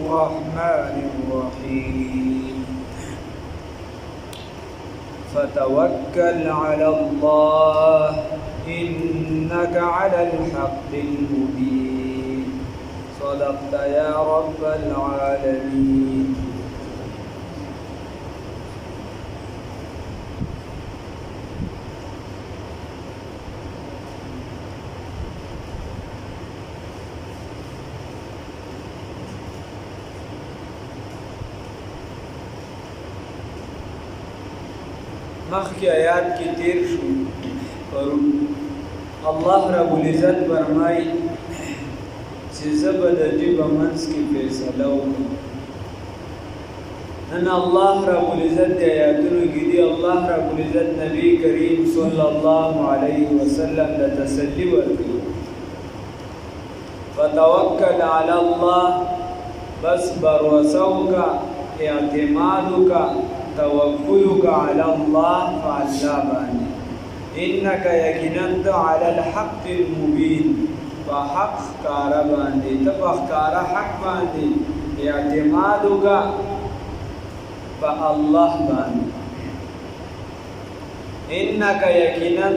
الرحمن الرحيم فتوكل على الله إنك على الحق المبين صدقت يا رب العالمين. مخی آیات کی تیر شو پرون اللہ رب العزت فرمائی چې زه به د دوی په منځ کې فیصله وکړم. نن الله رب العزت د آیاتونو کې دی الله رب العزت نبی کریم صلی الله علیه وسلم ته تسلی ورکړي فتوکل علی الله بس بروسه وکړه اعتماد وکړه توکلک علی الله فالله باندې انک یقینا علی الحق المبین فحق کار باندې تفکر حق باندې اعتماد وکړه فالله باندې انک یقینا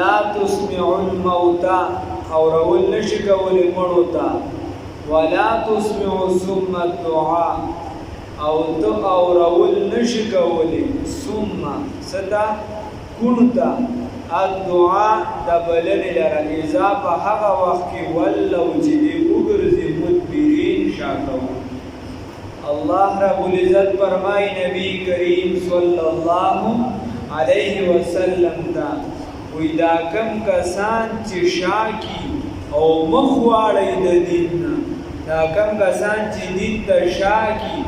لا تسمع الموتى او رول نشي کول مړو ته ولا تسمع ثم الدعاء او تو اورول نشي کولی ثم صدا كنتا الدعاء د بلنې لره اذا په هغه وخت کې ولو چې دی وګرځي مدبرین شاکو. الله رب العزت فرمای نبی کریم صلی الله علیه وسلم دا وی دا کم کسان چې شاکی او مخواړی د دین دا کم کسان چې دین ته شاکی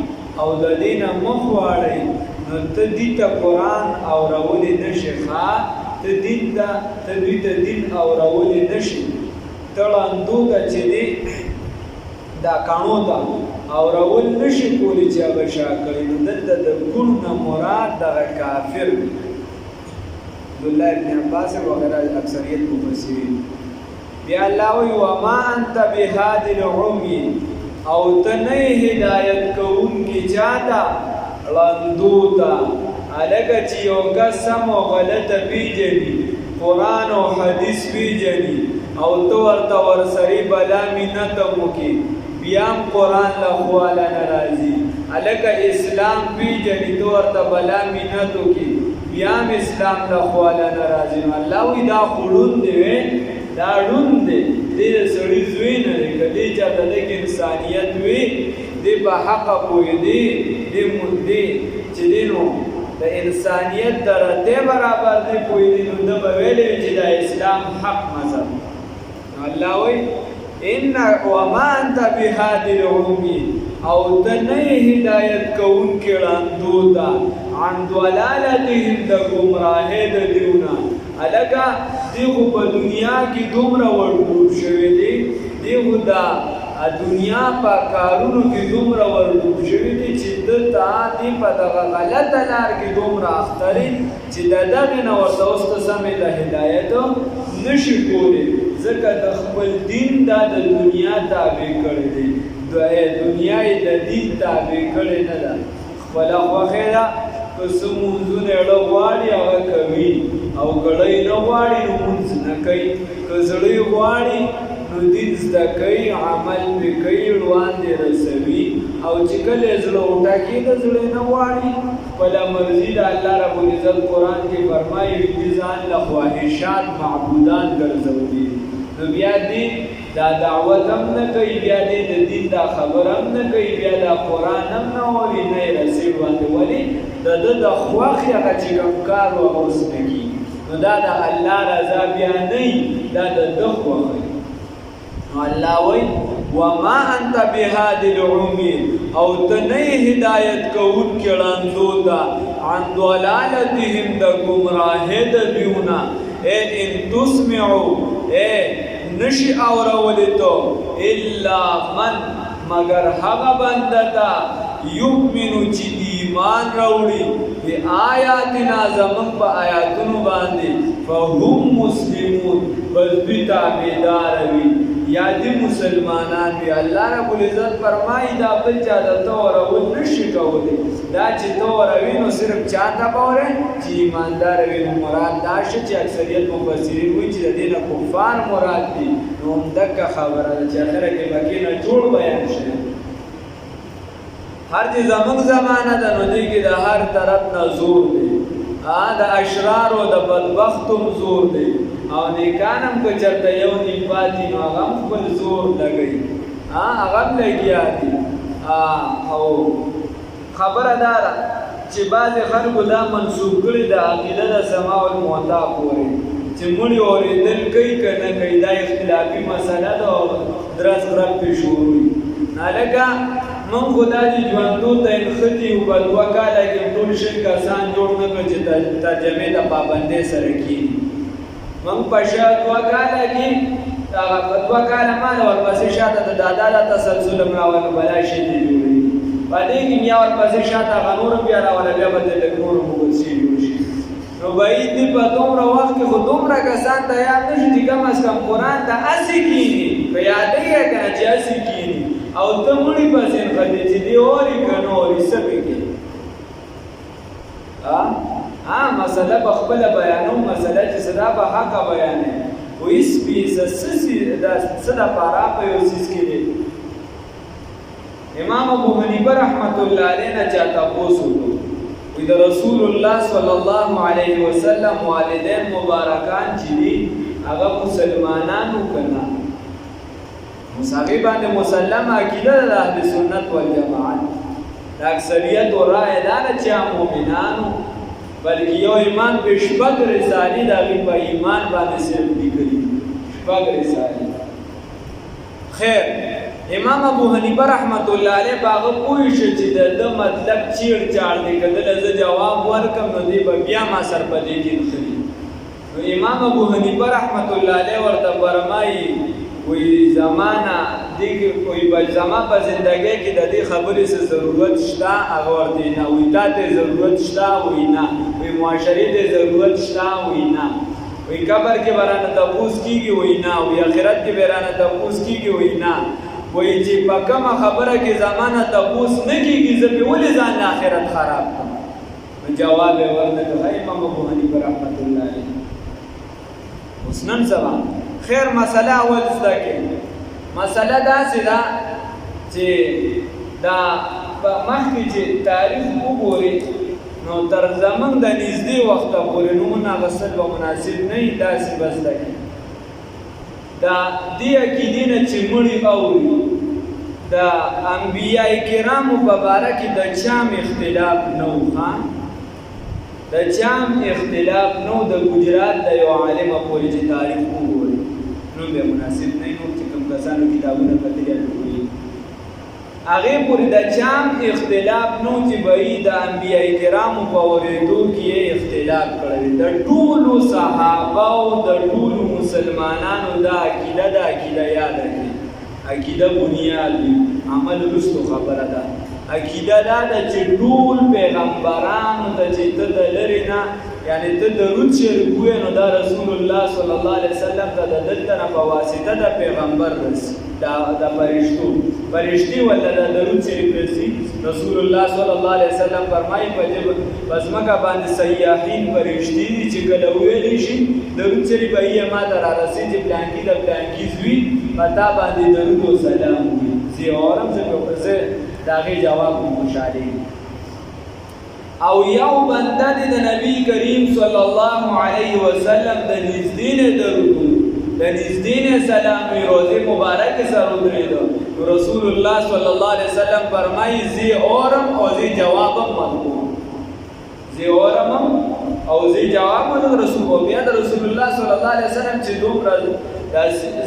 او د دین مخ واړی نو ته دې ته قرآن اورولې نشي ته دین ته ته دوی ته دین اورولې نشي ته ړندو ته چې دی دا کاڼو ته اورول نشي کولی چې هغه شا کړي نو دلته د کون نه مراد دغه کافر عبدالله ابن عباس وغیره اکثریت مفسرین. بیا الله وی وما انت بهادی العمی او تنه هدایت کوونکی چاته ړندو ته هلکه چې یو کس سم او غلطه پیژني قرآن او حدیث پیژني او ته ورته ورسرې بلا منت وکړي بیا هم قرآن له خواله نه راځي هلکه اسلام پیژني ته ورته بلا منت وکړي بیا هم اسلام له خواله نه راځي. نو الله وایي دا خو ړوند دی دا ړوند دی دې د سړي زوی نه دی که دې چاته لږ انسانیت وي دې په حقه پوهېدي دې چې دی نو د انسانیت درجې برابر دی پوهېدي نو ده به ویلی وي چې دا اسلام حق مذهب. نو الله وایي وما انت بهادی العمی او ته نه یې هدایت کوونکي ړندو ته عن ضلالتهم د ګمراهۍ د دیونه هلکه دی خو په دنیا کې دومره ورډوب شوي دي دی خو دا دنیا په کارونو کې دومره ورډوب شوي دي چې ده ته دی په دغه غلطه لار کې دومره اختري چې د دغې نه ورته اوس ته سمې د هدایت نشي کولی ځکه د خپل دین دا د دنیا تابع کړی دی دنیا یې د دین تابع کړې نه ده خپله خوښې ده که څه مونځونه اړه غواړي هغه کوي او ګړی نه غواړي نو مونځ نه کوي که زړه یې غواړي نو دین زده کوي عمل پرې کوي وړاندې رسوي او چې کله یې زړه وټاکي د زړه نه غواړي خپله مرضي د الله رب العزت قرآن کې فرمایي دې ځان له خواهشات معبودان ګرځولي نو بیا دې دا دعوت هم نه کوي بیا دې د دین دا خبر هم نه کوي بیا دا قرآن هم نه اوري نه یې رسي باندې ولې د ده د خوښې هغه چې کوم کار و هغه اوس نه کېږي نو دا د الله رضا بیا نه وي دا د ده خوښه نو الله وایي وما انت بهادی العمی او ته نه یې هدایت کوونکي ړندو ته عن ضلالتهم د ګمراهۍ د دویونه ان تسمعو نشی اورولی تو الا من مگر هغه بنده تا یؤمنو چې ایمان راوړي په آیاتنا زمون په آیاتونو باندې فهم مسلمون بس دوی تابعدار وي یادی مسلمانان وي الله رب العزت فرمایي دا بل چا د ته ورول نشي کولی دا چې ته وروي نو صرف چا ته به ورې چې ایماندار وي نو مراد دا شي چې اکثریت مفسرین وایي چې د دې نه کفار مراد دي نو همدغه خبره ده چې اخره کې بکې نه جوړ بیان شي هر چې زموږ زمانه ده نو دې کې د هر طرف نه زور دی د اشرارو د بدبختو زور دی او نیکانم که چرته یو نیم پاتې نو هغه هم خپل زور لګوي هغه هم لګیا دي او خبره دا ده چې بعضې خلکو دا منسوب کړي د عقیده د سماع المعطا پورې چې مړي اورېدل کوي که نه کوي دا اختلافي مسله ده او درس غرب پې شروع وي هلکه موږ خو دا چې ژوندون ته نښتي یو په 2 کاله کې ټول شل کسان جوړ نه کړو چې ترجمې د پابندۍ سره کېږي موږ په شا 2 کاله کې هغه په 2 کاله ماله ورپسې شاته د دادا له تسلسل هم راوړل بلا شي دي جوړېږي په دې کې بیا ورپسې شاته هغه نور بیا راوړل بیا به د لږ نور مبلسي جوړ شي نو بعید دي په دومره وخت کې خو دومره کسان تیار نه شي چې کم از کم قرآن ته هسې کښېني که یادوي یې که نه چې هسې کښېني او ته مړي پسې نښتې چې دې اوري که نه اوري څه پکې مسله په خپله بیانوم مسله چې څه دا په حقه بیانوي خو هېڅ پیسه څه دپاره په یو څیز کې دی امام ابو حنیفه رحمت الله علیه نه چا تپوس وکړو وایي د رسول الله صلی الله علیه وسلم والدین مبارکان چې دي هغه مسلمانانو که نه هغې باندې مسلم عقیده ده د اهل سنت والجماعت د اکثریت رایه دا ده چې مؤمنانو بلکې یو ایمان په شپږ رسالې د هغې په ایمان باندې صرف لیکلي شپږ رسالې خیر امام ابو حنیفه رحمت الله علیه په هغه پوه شو چې د ده مطلب چیړ چاړ دی که دله زه جواب ورکړم نو دی به بیا ما سر په دې کې نښلي نو امام ابو حنیفه رحمت الله علیه ورته فرمایي وی زمانہ دیگه کوئی زمان په زندگی کې د دې خبرې څه ضرورت شته هغه ورته نه وی تا ته ضرورت شته وی نه وی معاشرې ته ضرورت شته وی نه وی قبر کې برانه تپوس کیږي وی نه وی آخرت کې برانه تپوس کیږي وی نه وی چې په کومه خبره کې زمانہ تپوس نه کیږي زه په ولې ځان آخرت خراب کړم جواب یې ورنکړ امام ابو حنیفه رحمت الله علیه اوس نن سبا خیر مسله اول زده کې مسله داسې ده چې دا مخکې چې تاریخ وګورې نو تر زموږ د نږدې وخته پورې نومونه اخیستل به مناسب نه وي داسې به زده کړي دا دې عقیدې نه چې مړي اوري د انبیاء کرامو په باره کې د چا هم اختلاف نه و د چا هم اختلاف نه و د ګجرات د یو عالمه پورې چې تاریخ وګوري نو به مناسب نه نو چې کوم کسانو کتابونه کتلي دي هغه پورې د چام اختلاف نو چې به د انبیاء کرامو په اورېدو کې اختلاف کړی د ټولو صحابه او د ټولو مسلمانانو دا عقیده یاد کړي عقیده بنیاد دی عمل رستو خبره ده عقیده دا ده چې ټول پیغمبرانو ته چې ته د لرې نه یعنی ته درود شریف ووایې نو دا رسول الله صلی الله علیه وسلم ته د دلته نه په واسطه د پیغمبر رسي د فرشتي ورته د درود شریف رسي رسول الله صلی الله علیه وسلم فرمایي په ځمکه باندې سیاحین فرشتي دي چې کله وویلی شي درود شریف به یې ما ته رارسي چې پلانکي د پلانکي زوی په تا باندې درود و سلام وي زه اورم زه د هغې جواب خوشحالي او یو بنده دی د نبی کریم صلی الله علیه وسلم د نږدې نه درود د نږدې نه سلام وي روضې مبارکې سره ودرېده رسول الله صلی الله علیه وسلم فرمایي زه اورم او زه جواب هم ورکوم زه اورم او زه جواب ورکوم بیا د رسول الله صلی الله علیه وسلم چې دومره د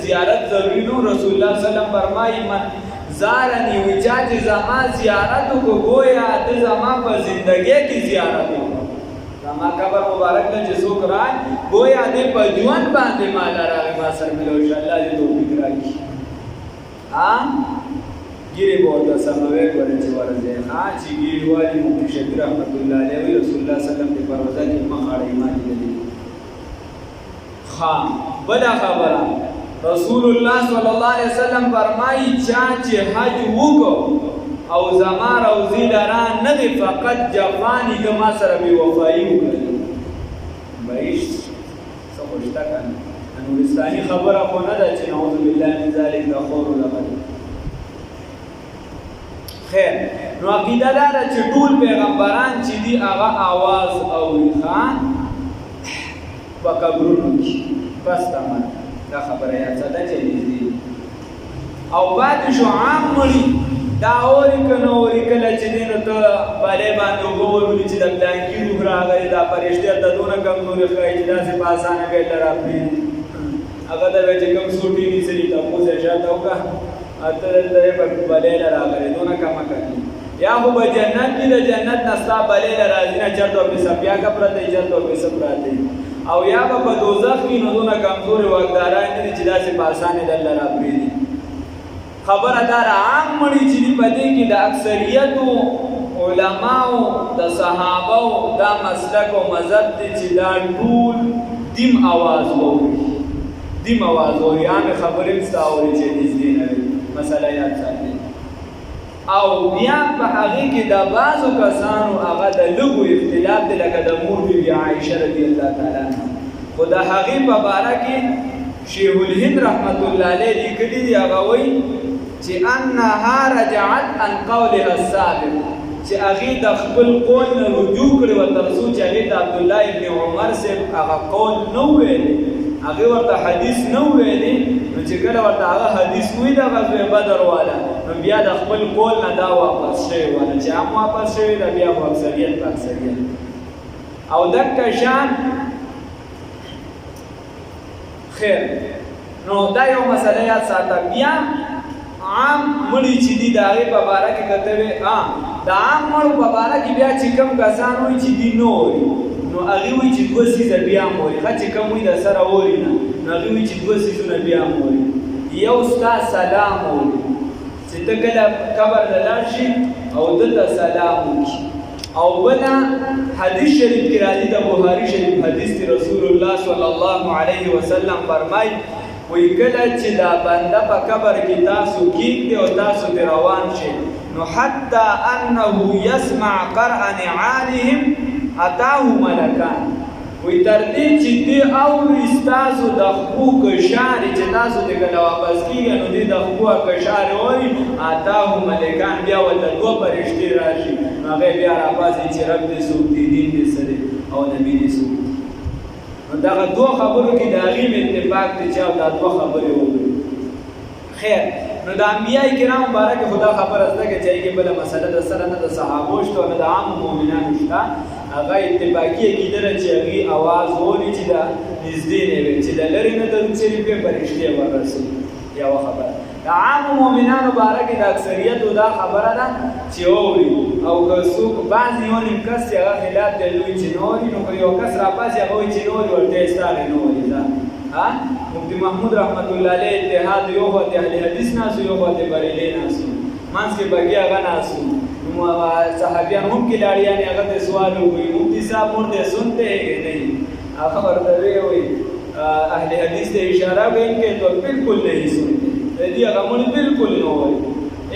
زیارت ضروري نو رسول الله صلی الله علیه وسلم فرمایي من زارنی وچا چې زما زیارت کو گویا د زما په زندګۍ کې زیارت وکړه زما قبر مبارک ته چې څوک راځي گویا دې په ژوند باندې مال راغی ما سره ملو ان شاء الله دې توفیق راکړي ګیرې بورته سموي ګورې چې ورځي چې ګیرې والی مفتی شفیع رحمت الله علیه رسول الله صلی الله علیه وسلم په پروازه کې مخاړې ما دي بله خبره رسول الله صلی الله علیه وسلم فرمایي چا چې حج وکړو او زما روزي لرا نه دی فقط جفانی که ما سره بې وفایي وکړي بعیش څه خوشته که نه نورستاني خبره خو نه ده چې نعوذ بالله من ذلک د خور لغد خیر نو عقیده دا ده چې ټول پیغمبران چې دي هغه آواز اوري ښه په قبرونو کې بس تمام دا خبره یاد ساته چې نږدې او پاتې شو عام مړي دا اوري که نه اوري کله چې دی نو ته بلې باندې اوبه ورولي چې د پلانکي روح راغلی دا فرشتې ته دونه کمزوري ښایي چې داسې په اسانه بېرته راپرېږدي هغه ته به چې کوم سوټي نیسلي تپوس یې شاته وکړه ته دلته یې په بلې له راغلی دونه کمه کوي یا خو به جنت کې د جنت نه ستا بلې له راځي نه چېرته ورپسې پیاکه پرته وي چېرته ورپسې پراته وي او یا به په دوزخ کې نو دونه کمزورې واکداران نه دي چې داسې په اسانې دلته راپرېږدي خبره دا عام مړي چې دي په دې کې د اکثریتو علماو د صحابو دا مسلک او مذهب دی چې دا ټول دیم آواز ووري دیم آواز ووري عامې خبرې هم ستا اوري چې نږدې نه وي مسله یاد ساتئ او بیا په هغې کې د بعضو کسانو هغه د لږو اختلاف دی لکه د مور بیبي عایشه رضی الله تعالی عنها خو د هغې په باره کې شیخ الهند رحمت الله علیه لیکلي دي هغه وایي چې انها رجعت عن قولها السابق چې هغې د خپل قول نه رجوع کړې وه تر څو چې هغې د عبدالله ابن عمر صاحب هغه قول نه وویلی هغې ورته حدیث نه وویلی نو چې کله ورته هغه حدیث ووي د غزوې بدر والا نو بیا د خپل قول نه دا واپس شوې والا چې هم واپس شوې ده بیا خو اکثریت په اکثریت او دکه شان خیر نو دا یو مسله یاد ساته بیا عام مړي چې دي د هغې په باره کې کته وې د عام مړو په باره کې بیا چې کوم کسان وایي چې دي نه اوري نو هغې وایي چې دوه څیزه بیا هم اوري ښه چې کوم وایي د سره اوري نه نو هغې وایي چې دوه څیزونه بیا هم اوري یو ستا سلام اوري چې ته کله قبر ته لاړ شي او ده ته سلام وکړي او بله حدیث شریف کې راځي د بخاري شریف حدیث کې رسول الله صلی الله علیه وسلم فرمایي وی کله چې دا بنده په قبر کې تاسو کېږدئ او تاسو ترې روان شئ نو حتی انه یسمع قرع نعالهم اتاه ملکان وی تر دې چې دې اوري ستاسو د خپو کشارې چې تاسو دې کله واپس کېږئ نو دې د خپو کشارې اوري اتاه ملکان بیا ورته دوه فرشتې راشي نو هغې بیا راپاڅي چې رب دې څوک دی دین دې څه دی او نبي دې څوک دی نو دغه دوه خبرو کې د هغې اتفاق دی چې دا دوه خبرې وکړي خیر نو د انبیای کرامو باره کې خو دا خبره زده که چې هغې کې بله مسله د سره نه د صحابو شته او نه د عامو مؤمنانو شته هغه اتفاقي عقیده ده چې هغې اواز اوري چې د نږدې نه وي چې د لرې نه درود شریف یې فرشتې وررسوي یوه خبره د عامو مؤمنانو باره کې د اکثریتو دا خبره ده چې اوري او که څوک بعض یو نیم کس چې هغه خلاف دی دوی چې نه اوري نو که یو کس راپاسي هغه وایي چې نه اوري ورته یې ستا نه اوري مفتی محمود رحمت الله علیه اتحاد یو خواته اهل حدیث ناسو یو خواته بریلې ناسو منځ کې بګي هغه ناسو صحابیان هم کې لاړیانې هغه ته سوال وکړي مفتی صاحب مردے سنتے ہیں کہ نہیں هغه ورته وایي اهل حدیث ته اشاره کوي کہ تو بالکل نہیں سنتے دې هغه مونږ بالکل نه وایي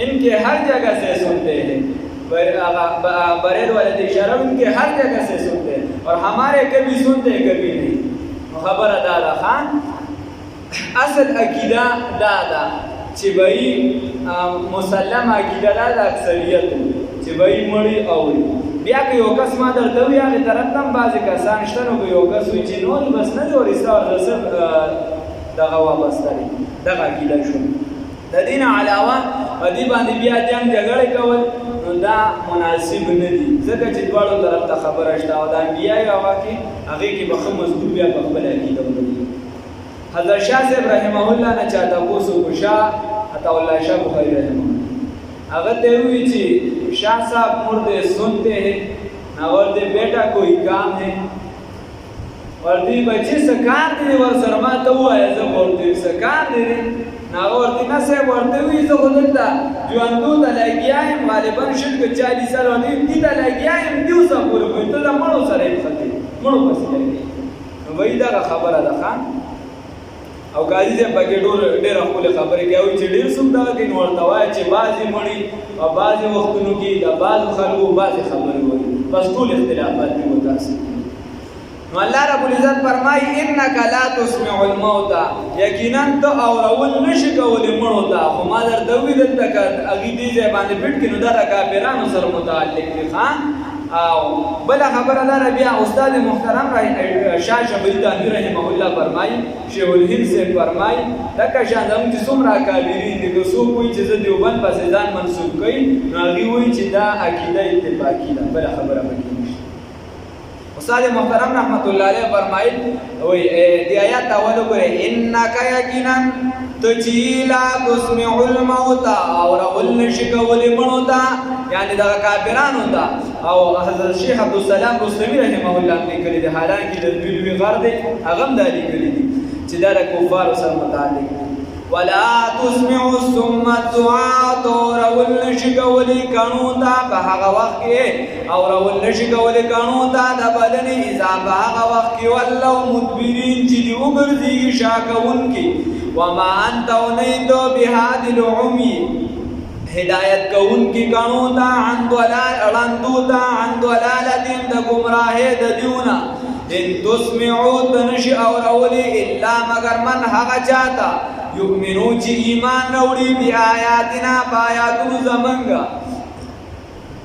ان کے ہر جگہ سے سنتے ہیں بریل والے ته اشاره ان کے ہر جگہ سے سنتے ہیں اور ہمارے کبھی سنتے ہیں کبھی نہیں خبر ادا ده خان اصل عقیده دا ده چې وایي مسلم عقیده دا د اکثریتو چې وایي مړي اوري بیا که یو کس ما درته وي هغې طرف ته هم بعضې کسان شته نو که یو کس وایي چې نورې بس نه دي اوري ستا ورته صرف دغه وابسته دی دغه عقیده شو د دې نه علاوه په دې باندې بیا جنګ جګړې کول نو دا مناسب نه دي ځکه چې دواړو طرف ته خبره شته او د انبیایو هغه کې هغې کې به ښه مضبوط بیا په خپله عقیده ولري حضرت شاه صاحب رحمه الله نه چا تپوس وکړو شاه عطاالله شاه بخاري رحمه الله هغه ته ووایي چې شاه صاحب مردے سنتے ہیں نہ ورته بیٹا کوئی کام ہے ورته بچی څه کار دی ورسره ما ته ووایه زه به ورته څه کار دی نو هغه ورته نه صاحب ورته وایي زه خو دلته ژوندو ته لګیا یم غالبا شل که 40 سال ورته دې ته لګیا یم دې اوسه پورې کوي ته د مړو سره یې ختې مړو پسې لګې نو وایي دغه خبره ده ښه او قاضي صاحب پکې ډېره ښکلې خبرې کوي چې ډېر څوک دغه کوي نو ورته وایي چې بعضې مړي او بعضې وختونو کې د بعضو خلکو بعضې خبرې وایي بس ټول اختلافات دي متاسف. نو الله رب العزت فرمایي انک لا تسمع الموتى یقینا ته اورول نشي کولی مړو ته خو ما درته وویل دلته که هغې دې ځای باندې پټ کړي نو دا د کافرانو سره متعلق دي ښه. او بله خبره داره بیا استاد محترم شاه شبلی تانوی رحمه الله فرمایي شیخ الهند صاحب فرمایي لکه شان زموږ چې څومره کابرین دي که څوک وایي چې زه دیوبند پسې ځان منسوب کوي نو هغې وایي چې دا عقیده اتفاقي ده بله خبره پکې نشته. استاد محترم رحمت الله علیه فرمایل وای دی آیات اول وګورئ انک یقینا تجیلا تسمع الموت او رول نشکول مړو ته یعنی دا کافرانو ته او حضرت شیخ عبدالسلام رستمی رحمه الله لیکلي دي حالانکه د دوی لوی غر دی هغه هم دا لیکلي دي چې دا د کفارو سره متعلق دي. ولا تسمع الصم الدعاء رول نشکول کانو ته په هغه وخت کې او رول نشکول کانو ته د بلنې اذا په هغه وخت کې ولو مدبرین چې دی وګرځي شاکون کې وما انت ونیدو بهاد العمی هدایت کون کی کانو تا عن ضلال اړندو تا عن ضلالت د گمراه د دیونا ان تسمعوا تنشئ او اولی الا مگر من هغه چاته یؤمنو چې ایمان وروړي بیا آیاتنا پایاتو زمنګا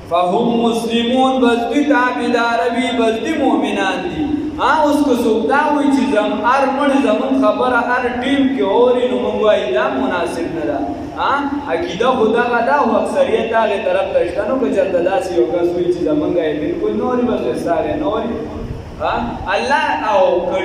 فهم مسلمون بس دی تابعدار وی بس دی مؤمنان دي. اوس کو سودا وی چې زم هر مړ زمون خبره هر ټیم کې اوري نو موږ وایي دا مناسب نه ده. عقیده خدا غدا او اکثریت هغه طرف ته شته نو که چرته داسې یو کس وي چې زمونږ یې بالکل نوري بس ساره نوري الله او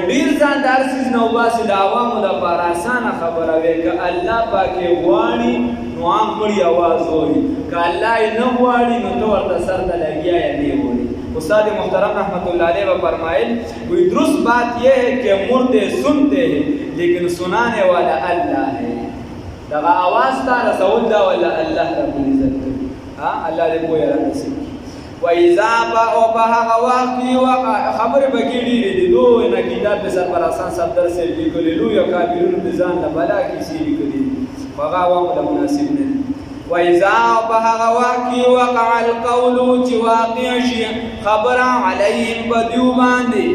ډیر ځان دار سیز نو باسي د عوامو لپاره اسانه خبره وي که الله پاکي غواړي نو عام کړي आवाज وي که الله یې نه غواړي نو تو ورته سر ته لګیا یې دی وي. استاد محترم رحمت اللہ علیہ و فرمائل کوئی درست بات یہ ہے کہ مردے سنتے ہیں لیکن سنانے والا اللہ ہے. دغه आवाज تا رسول دا ولا الله رب العزت الله دې کوی را نصیب. و اذا با او بها واقعي وقع خبر بګیډی دي دوه نه کتاب په سر پر آسان صدر سے لیکل لو یا کافرون بزان لا بلا کسی لیکل هغه عوام مناسب نه. و اذا بها واقعي وقع القول چې واقع شي خبر علیهم بدیو باندې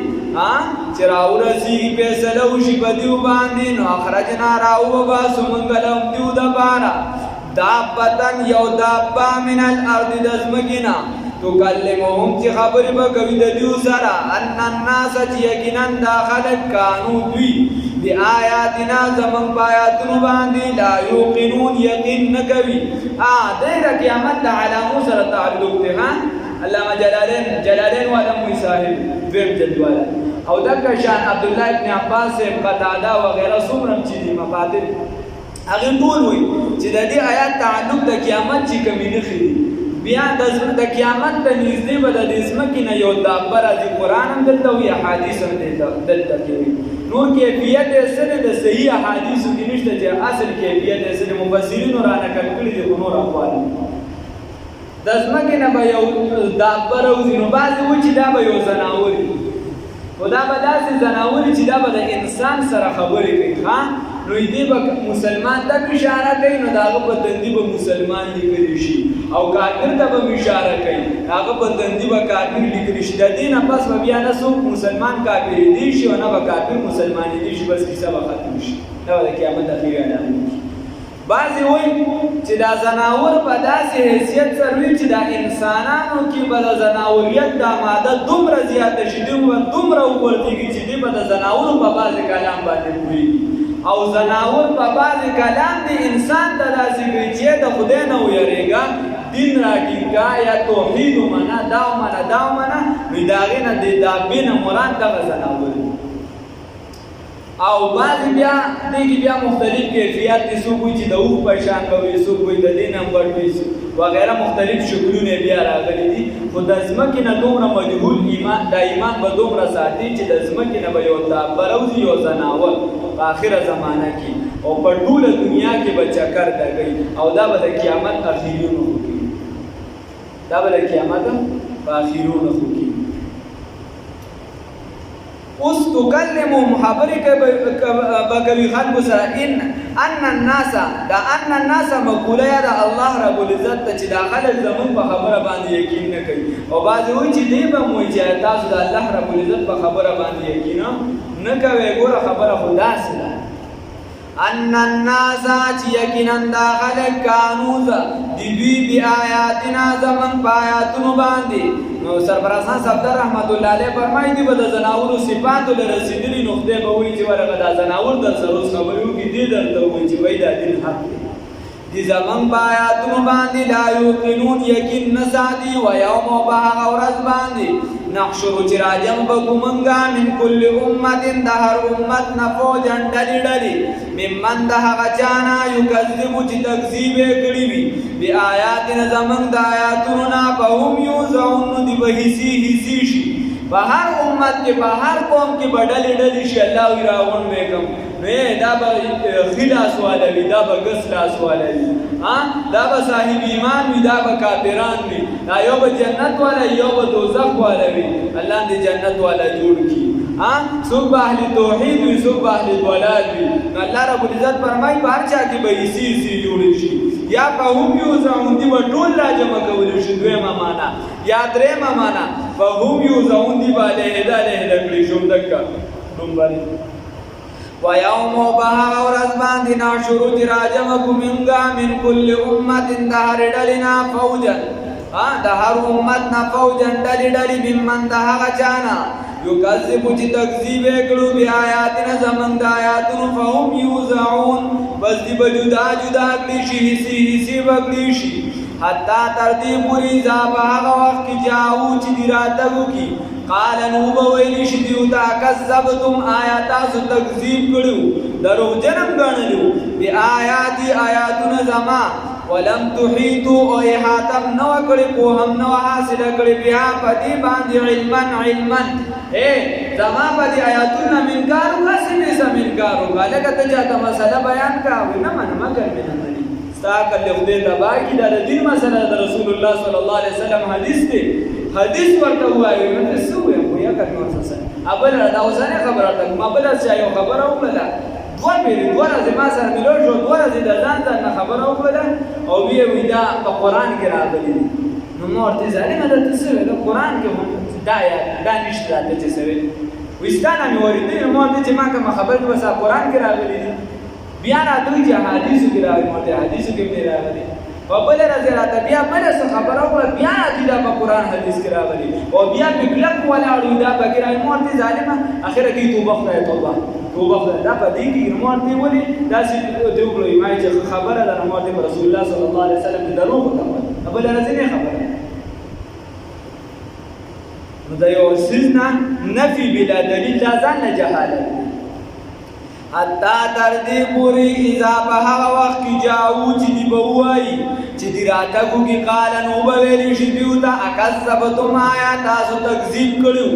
چې راورسي فیصله وشي بدیو باندې نو اخرجنا راو باسو منګلم دیو د بارا دابتن یو دابا من الارض دزمکینا تو کلمهم چې خبرې به کوي د دیو سره ان الناس چې یقینا داخلت کانو دوی بی آیاتنا زمن بآیاتونو باندې لا یوقنون یقین نکوي. دې قیامت د علامو سره تعلق دی. علامه جلالین والا موی صاحب ویب جدوالا او دکا شان عبداللہ ابن عباس قطعدا وغیرہ سمرم چیزی مفادر اگر طول ہوئی چی دا دی آیات تعلق دا قیامت چی کمی نخی دی بیا دا قیامت دا نیزدی با دا دیزمکی نا یو دابر ازی قرآن هم دلتا ہوئی احادیث هم دلتا کی نور کیفیت ایسر دا صحیح احادیثو کی نشتا چی اصل کیفیت ایسر مفسرین و رانا کلکلی دی خنور اقوالی دزمکی نا با یو دابر اوزی نو بازی وی چی دا با یو زناوری و دا با داسی زناوری چی دا با دا انسان سر خبری کئی نو دې به مسلمان ته اشاره کوي نو دا هغه په تندي به مسلمان لیکلی شي او کافر ته به اشاره کوي هغه په تندي به کافر لیکلی شي د دې نه پس به بیا نه څوک مسلمان کافر دی شي او نه به کافر مسلمان دی شي بس کیسه به ختم شي دا د قیامت اخیری علامه. بعضې وایي چې دا زناور په داسې حیثیت سره وي چې دا انسانانو کې به د زناوریت دا ماده دومره زیاته شي دومره وغورځېږي چې دوی به د زناورو په بعضې کلام باندې پوهېږي او زناور په بعضې کلام دی انسان ته داسې کوي چې د خدای نه ویرېږه دین راټینګه یا توحید ومنه دا ومنه دا ومنه نو د هغې نه د دابې نه مراد دغه زناور دي. او بعضې بیا دې کې بیا مختلف کیفیات دي څوک وایي چې د اوښ په شان به وي څوک وایي د دې نه هم بټ وي وغیره مختلف شکلونه بیا راغلي دي خو د ځمکې نه دومره مجهول ایمان دا ایمان به دومره ساتي چې د ځمکې نه به یو دابه راوځي یو زناور په آخره زمانه کې او په ټوله دنیا کې به چکر لګوي او دا به د قیامت اخرونو خو کېږي دا به د قیامت په اخرونو خو کېږي. اوس تکلمهم خبرې به کوي خلکو سره ان الناس دا ان الناس مقوله یا د الله رب العزت ته چې دا خلک زمونږ په خبره باندې یقین نه کوي او بعضې وایي چې دی به موایي چې تاسو د الله رب العزت په خبره باندې یقین نه کوئ ګوره خبره خو داسې ده ان الناس چې یقینا دا خلک کانوز د دوی بآیاتنا زمونږ په آیاتونو باندې نو سربراز خان صفدر رحمت الله علیه فرمایي دي به د زناورو صفاتو له رسېدلي نو خدای به وایي چې ورغه دا زناور در سره اوس خبرې وکړي دې درته ووایي چې وایي دا دین حق دی دي زمونږ په آیاتونو باندې لا یوقنون یقین نه ساتي و یوم او په هغه ورځ باندې نحشرو چې راجم به کړو مونږه من کل امت د هر امت نه فوجا ډلې ممن د هغه چا نه یکذبو چې تکذیب یې کړي وي بآیاتنا زمونږ د آیاتونو نه فهم یوزعون نو دي به حصې شي په هر امت کې په هر قوم کې به ډلې شي الله وي راغون به کم نو دا به ښي لاس والوي دا به ګس لاس والوي دا به صاحب ایمان وي دا به کافران وي دا یو به جنت والا یو به دوزخ والا وي الله دې جنت والا جوړ کړي څوک به اهل توحید وي څوک به اهل ضلال وي نو الله رب العزت فرمایي په هر چا کې به حصې جوړې شي یا فهم یوزعون دي به ټول راجمع کولی شي دویمه معنا یا درېیمه معنا فهم یوزعون دي به علیحده کړي شو دکه ډومبرې وَيَوْمُ بَهَا وَرَزْبَانْ دِنَا شُرُوْ جِرَاجَمَ كُمِنْغَا مِنْ كُلِّ أُمَّةٍ دَهَرِ دَلِنَا فَوْجًا دَهَرُ أُمَّتْنَا فَوْجًا دَلِ مِمَّنْ دَهَغَ چَانَا یُکَذِّبُ چِ تَکذِیبِ کړو بِآیاتِنَا زَمَنْ د آیاتونو فَهُمْ یُوزَعُونَ بس دی به جدا کړي شي حصې به شي حتی تر دې پورې اذا په هغه وخت کې جاؤ چې دي راتګ وکړي قال نو به ویلی شي دیو ته کذبتم آیا تاسو تکذیب کړو دروغجنم ګڼلو آیاتونه زما ولم تحیطوا او احاطه نو کړی پوهم نو حاصل کړی بیا په دې باندې علما زما په دې آیاتونه منکار وکړي سم منکار وکړه لکه ته چاته مسله بیان کاوه نه منم کوي ستا کله خدای تبا کی دا دې مسله د رسول الله صلی الله علیه وسلم حدیث ورته وایي نو څه وایي یا کړه څه ابل دا اوسانه خبره ده ما بل څه یو خبره وکړه دوه ورځې ما سره ملو شو دوه ورځې د ځان نه خبره وکړه او وی دا په قران کې راغلي نو مور دې ځانه د څه د قران کې دا نشته د څه سوي وستانه مې ورته مور دې چې ما کوم خبره وسه قران کې راغلي بیا نه دوی چې حدیثو کې راغلي مته حدیثو کې نه راغلي او بل راځي راته بیا بل څه خبره وکړه بیا دې دا په قران حدیث کې راغلي او بیا په کلک ولا اړو دا بګر مور دې ظالمه اخره کې توبه خدای دا په دې کې مور دې ولي دا چې دې وګړي ما چې خبره ده مور دې رسول الله صلی الله علیه وسلم دروغ ته بل راځي نه خبره نو دا یو سیزنا نفي بلا دلیل دا ځان جهالت حتی تر دې پورې اذا په هغه وخت کې جاؤ چې دی به وایي چې دی راتګو کې قال نو به ویلی شي دیو ته اکذبتم آیا تاسو تکذیب کړو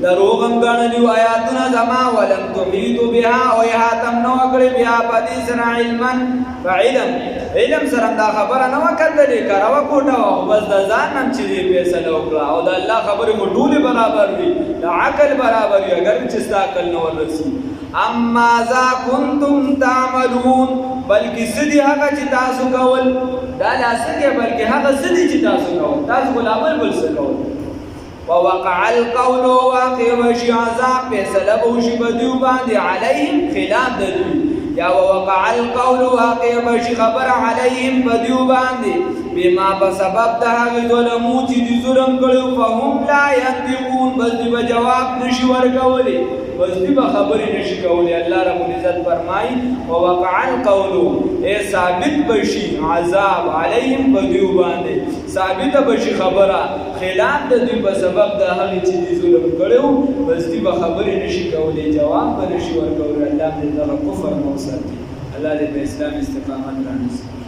دروغم ګڼلي آیاتونه زما ولم تحیطوا بها او احاطه نو کړی بیا په دې سره علم سره دا خبره نه وکړلې کاروا کوټه او بس د ځان نم چې دې فیصله وکړه او د الله خبره مو ټول برابر وي د عقل برابر وي اگر چې ستا عقل نه ورسي اما ذا کنتم تعملون بلکې سدي هغه چې تاسو کول دا لاسکه بلکې هغه سدي چې تاسو کول تاسو بل څه کول ووقع القول واقع وشي عذاب فیصله بوشي بدیو باندې علیهم خلاف دوی یا ووقع القول واقع وشي خبر علیهم بدیو باندې بما بسبب د هغه ظلمو چې دي ظلم کړو فهم لا ينطقون بس دی جواب نشي ورکولې بس دی خبرې نشي کولې الله رب العزت فرمایي ووقع القول ثابت بشي عذاب علیهم بدیو باندې ثابت بشي خبره خلاف د دوی په سبب د هغه چې دي ظلم کړو بس دی خبرې نشي کولې جواب به نشي ورکولې الله دې د کفر نو ساتي الله دې په اسلام استقامت رانیسي